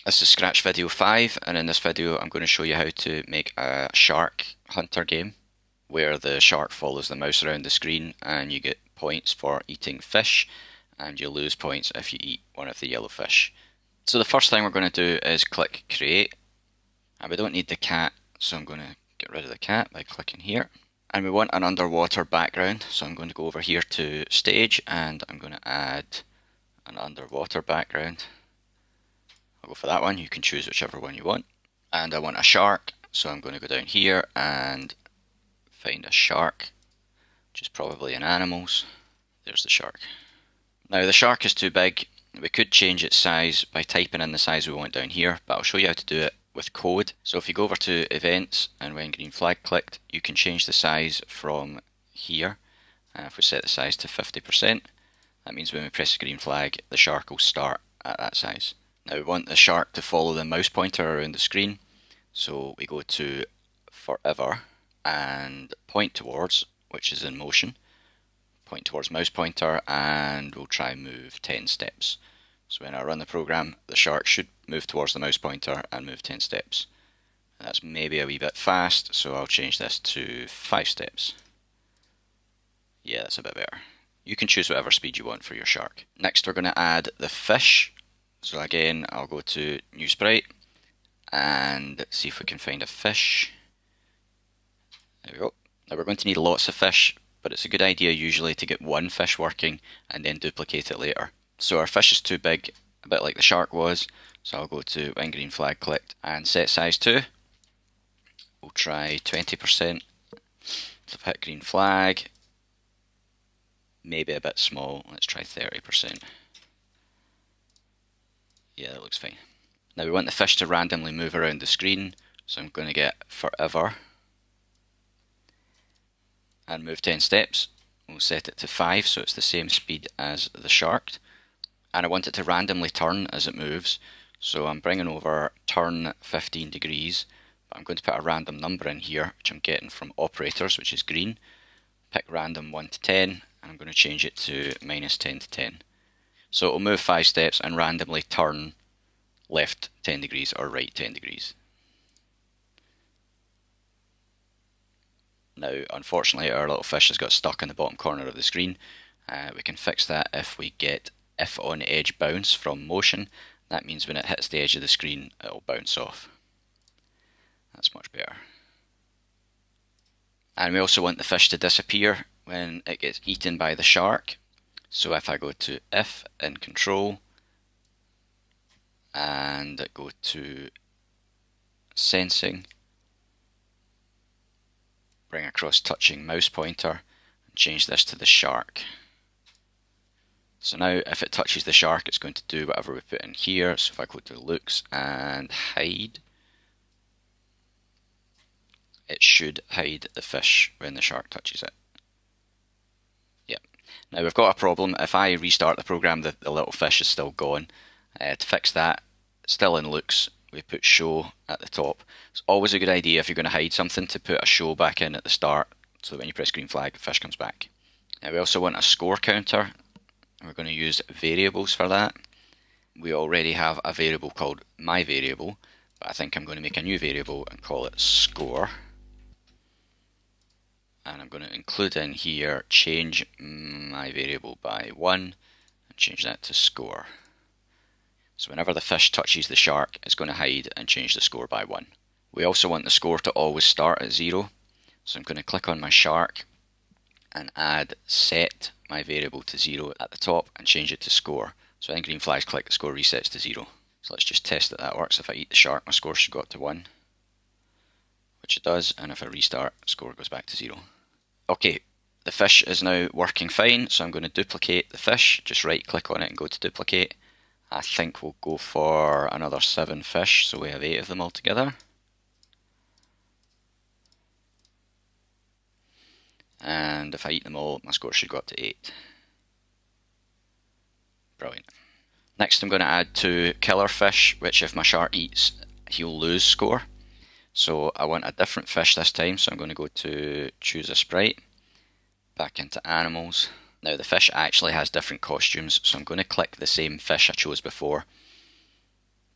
This is Scratch Video 5, and in this video I'm going to show you how to make a shark hunter game where the shark follows the mouse around the screen and you get points for eating fish, and you lose points if you eat one of the yellow fish. So the first thing we're going to do is click Create, and we don't need the cat, so I'm going to get rid of the cat by clicking here. And we want an underwater background, so I'm going to go over here to Stage and I'm going to add an underwater background. I'll go for that one. You can choose whichever one you want. And I want a shark, so I'm going to go down here and find a shark, which is probably in animals. There's the shark. Now the shark is too big. We could change its size by typing in the size we want down here, but I'll show you how to do it with code. So if you go over to Events and when green flag clicked, you can change the size from here. If we set the size to 50%, that means when we press the green flag, the shark will start at that size. Now we want the shark to follow the mouse pointer around the screen, so we go to Forever and point towards, which is in motion. Point towards mouse pointer and we'll try move 10 steps. So when I run the program, the shark should move towards the mouse pointer and move 10 steps. And that's maybe a wee bit fast, so I'll change this to 5 steps. Yeah, that's a bit better. You can choose whatever speed you want for your shark. Next we're going to add the fish. So again, I'll go to New Sprite and see if we can find a fish. There we go. Now we're going to need lots of fish, but it's a good idea usually to get one fish working and then duplicate it later. So our fish is too big, a bit like the shark was, so I'll go to when green flag clicked and set size to. We'll try 20%. So hit green flag, maybe a bit small, let's try 30%. Yeah, that looks fine. Now we want the fish to randomly move around the screen, so I'm going to get Forever and move 10 steps. We'll set it to 5 so it's the same speed as the shark. And I want it to randomly turn as it moves, so I'm bringing over turn 15 degrees, but I'm going to put a random number in here, which I'm getting from operators, which is green. Pick random 1 to 10, and I'm going to change it to minus 10 to 10. So it'll move 5 steps and randomly turn left 10 degrees or right 10 degrees. Now, unfortunately, our little fish has got stuck in the bottom corner of the screen. We can fix that if we get if on edge bounce from motion. That means when it hits the edge of the screen, it'll bounce off. That's much better. And we also want the fish to disappear when it gets eaten by the shark. So if I go to if in control and go to sensing, bring across touching mouse pointer and change this to the shark. So now if it touches the shark, it's going to do whatever we put in here. So if I go to looks and hide, it should hide the fish when the shark touches it. Yep. Now we've got a problem. If I restart the program, the little fish is still gone. To fix that, still in looks, we put show at the top. It's always a good idea if you're going to hide something to put a show back in at the start, so that when you press green flag, the fish comes back. Now we also want a score counter. We're going to use variables for that. We already have a variable called my variable, but I think I'm going to make a new variable and call it score. And I'm going to include in here change my variable by 1 and change that to score. So whenever the fish touches the shark, it's going to hide and change the score by 1. We also want the score to always start at 0. So I'm going to click on my shark and add set my variable to 0 at the top and change it to score. So when green flags click, the score resets to 0. So let's just test that that works. If I eat the shark, my score should go up to 1, which it does, and if I restart, the score goes back to 0. Okay, the fish is now working fine, so I'm going to duplicate the fish. Just right click on it and go to duplicate. I think we'll go for another 7 fish, so we have 8 of them altogether. And if I eat them all, my score should go up to 8. Brilliant. Next I'm going to add 2 killer fish, which if my shark eats, he'll lose score. So I want a different fish this time, so I'm going to go to choose a sprite, back into animals. Now the fish actually has different costumes, so I'm going to click the same fish I chose before,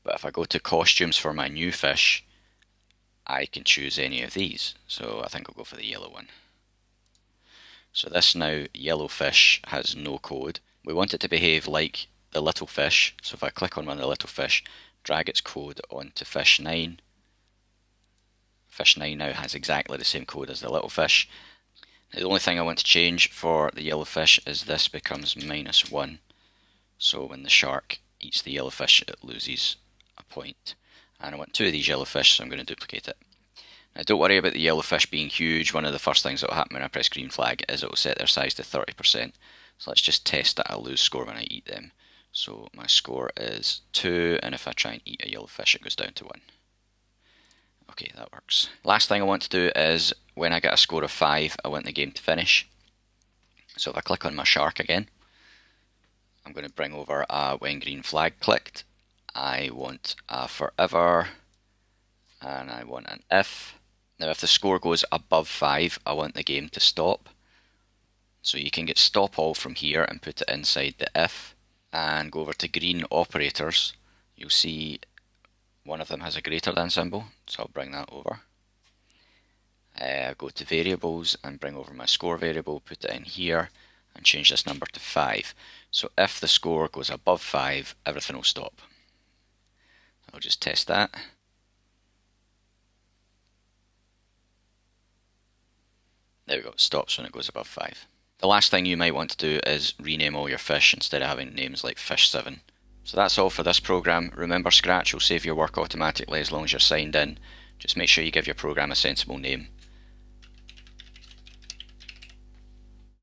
But if I go to costumes for my new fish, I can choose any of these. So I think I'll go for the yellow one. So this now yellow fish has no code. We want it to behave like the little fish. So if I click on one of the little fish, drag its code onto fish 9. Fish 9 now has exactly the same code as the little fish. Now, the only thing I want to change for the yellow fish is this becomes -1. So when the shark eats the yellow fish, it loses a point. And I want 2 of these yellow fish, so I'm going to duplicate it. Now don't worry about the yellow fish being huge. One of the first things that will happen when I press green flag is it will set their size to 30%. So let's just test that I'll lose score when I eat them. So my score is 2, and if I try and eat a yellow fish, it goes down to 1. Okay, that works. Last thing I want to do is when I get a score of 5, I want the game to finish. So if I click on my shark again, I'm going to bring over a when green flag clicked. I want a forever, and I want an if. Now if the score goes above 5, I want the game to stop. So you can get stop all from here and put it inside the if, and go over to green operators. You'll see one of them has a greater than symbol, so I'll bring that over. Go to variables and bring over my score variable, put it in here, and change this number to 5. So if the score goes above 5, everything will stop. I'll just test that. There we go, it stops when it goes above 5. The last thing you might want to do is rename all your fish instead of having names like fish7. So that's all for this program. Remember, Scratch will save your work automatically as long as you're signed in. Just make sure you give your program a sensible name.